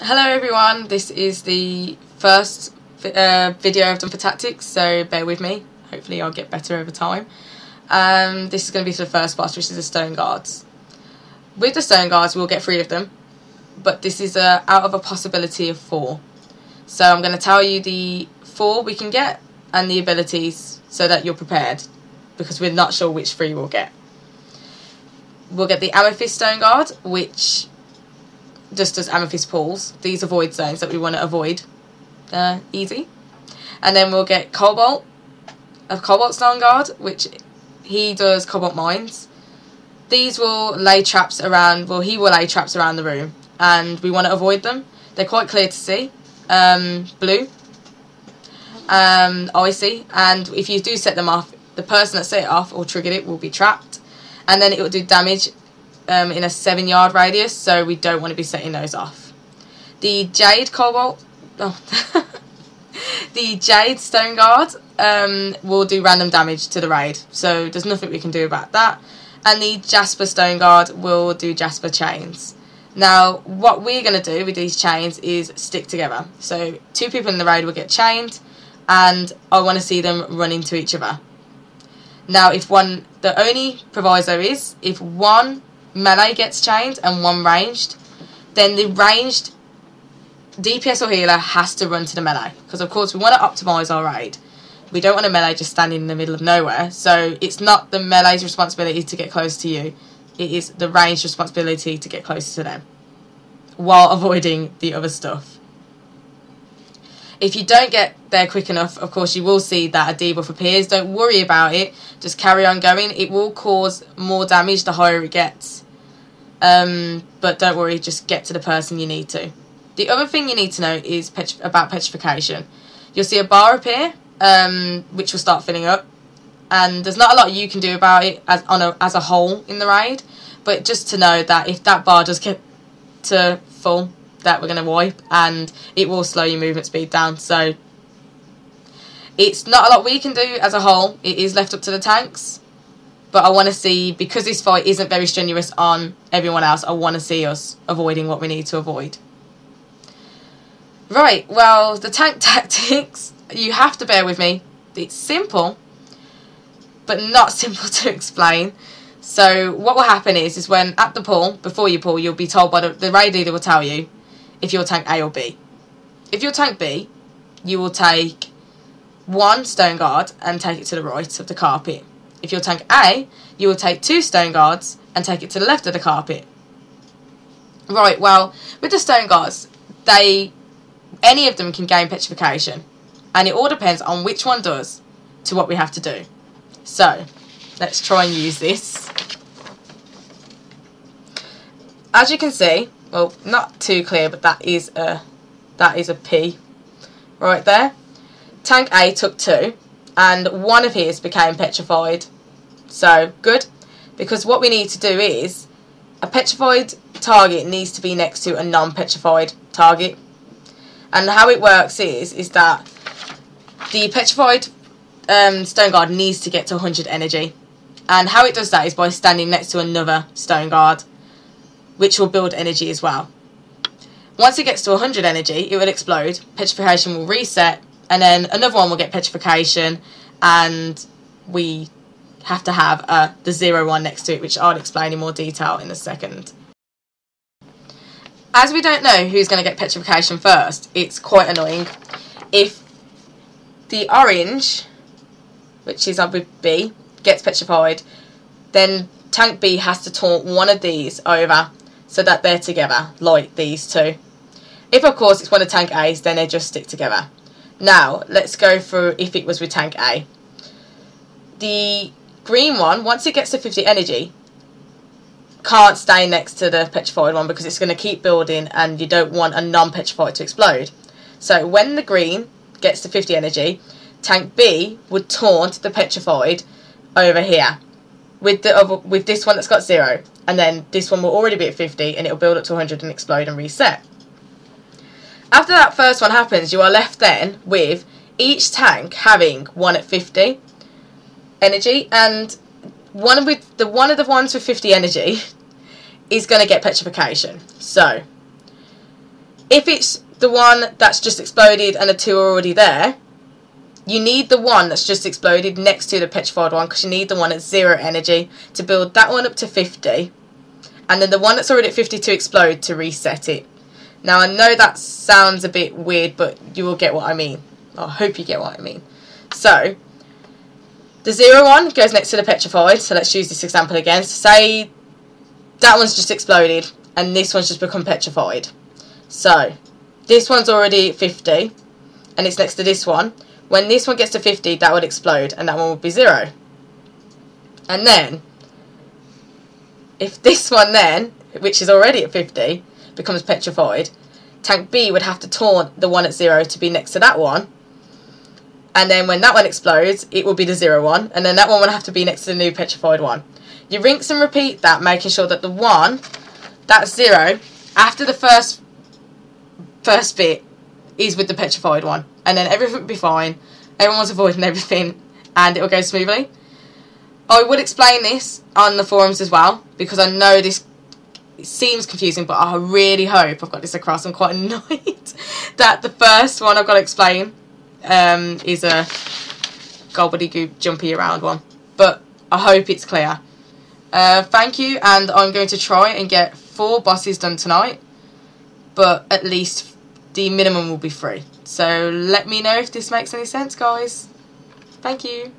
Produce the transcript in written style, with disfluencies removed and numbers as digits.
Hello everyone, this is the first video I've done for tactics, so bear with me. Hopefully I'll get better over time. This is going to be for the first boss, which is the Stoneguards. With the Stoneguards we'll get 3 of them, but this is out of a possibility of 4. So I'm going to tell you the 4 we can get and the abilities so that you're prepared, because we're not sure which 3 we'll get. We'll get the Amethyst Stoneguard, which just does amethyst pools. These are void zones that we want to avoid. Easy. And then we'll get Cobalt Stoneguard, which he does cobalt mines. These will lay traps around, well, he will lay traps around the room, and we want to avoid them. They're quite clear to see. Blue. Icy. And if you do set them off, the person that set it off or triggered it will be trapped. And then it will do damage in a 7-yard radius, so we don't want to be setting those off. The Jade Stoneguard will do random damage to the raid, so there's nothing we can do about that. And the Jasper Stoneguard will do Jasper chains. Now, what we're going to do with these chains is stick together. So 2 people in the raid will get chained, and I want to see them run into each other. Now, the only proviso is if one melee gets chained and one ranged, then the ranged DPS or healer has to run to the melee, because of course we want to optimise our raid. We don't want a melee just standing in the middle of nowhere, so it's not the melee's responsibility to get close to you, it is the ranged responsibility to get closer to them while avoiding the other stuff. If you don't get there quick enough, of course you will see that a debuff appears. Don't worry about it, just carry on going. It will cause more damage the higher it gets. But don't worry, just get to the person you need to. The other thing you need to know is about petrification. You'll see a bar appear, which will start filling up, and there's not a lot you can do about it as a whole in the raid, but just to know that if that bar does get to full, that we're going to wipe, and it will slow your movement speed down. So it's not a lot we can do as a whole, it is left up to the tanks. But I want to see, because this fight isn't very strenuous on everyone else, I want to see us avoiding what we need to avoid. Right, well, the tank tactics, you have to bear with me. It's simple, but not simple to explain. So what will happen is when at the pull, before you pull, you'll be told by the raid leader will tell you if you're tank A or B. If you're tank B, you will take 1 Stoneguard and take it to the right of the carpet. If you're tank A, you will take 2 Stoneguards and take it to the left of the carpet. Right, well, with the Stoneguards, any of them can gain petrification, and it all depends on which one does to what we have to do. So let's try and use this. As you can see, well, not too clear, but that is a P right there. Tank A took 2, and 1 of his became petrified. So good, because what we need to do is a petrified target needs to be next to a non-petrified target. And how it works is that the petrified Stoneguard needs to get to 100 energy. And how it does that is by standing next to another Stoneguard, which will build energy as well. Once it gets to 100 energy, it will explode, petrification will reset, and then another one will get petrification, and we have to have the 0 one next to it, which I'll explain in more detail in a second. As we don't know who's going to get petrification first, it's quite annoying. If the orange, which is up with B, gets petrified, then tank B has to taunt one of these over so that they're together, like these 2. If of course it's one of tank A's, then they just stick together. Now let's go through if it was with tank A. The green one, once it gets to 50 energy, can't stay next to the petrified one because it's going to keep building, and you don't want a non-petrified to explode. So when the green gets to 50 energy, tank B would taunt the petrified over here with this one that's got 0, and then this one will already be at 50 and it'll build up to 100 and explode and reset. After that first one happens, you are left then with each tank having 1 at 50 energy, and one of the ones with 50 energy is going to get petrification. So if it's the one that's just exploded and the 2 are already there, you need the one that's just exploded next to the petrified one, because you need the one at 0 energy to build that one up to 50, and then the one that's already at 50 to explode to reset it. Now, I know that sounds a bit weird, but you will get what I mean. I hope you get what I mean. So, the 0 one goes next to the petrified, so let's use this example again. So say that one's just exploded, and this one's just become petrified. So, this one's already 50, and it's next to this one. When this one gets to 50, that would explode, and that one would be 0. And then, if this one then, which is already at 50, becomes petrified, tank B would have to taunt the one at 0 to be next to that one. And then when that one explodes, it will be the 0 one, and then that one will have to be next to the new petrified one. You rinse and repeat that, making sure that the one, that's 0, after the first bit, is with the petrified one. And then everything will be fine, everyone's avoiding everything, and it will go smoothly. I would explain this on the forums as well, because I know this seems confusing, but I really hope I've got this across. I'm quite annoyed that the first one I've got to explain is a gobbledygook jumpy around one, but I hope it's clear. Thank you, and I'm going to try and get 4 bosses done tonight, but at least the minimum will be 3. So let me know if this makes any sense, guys. Thank you.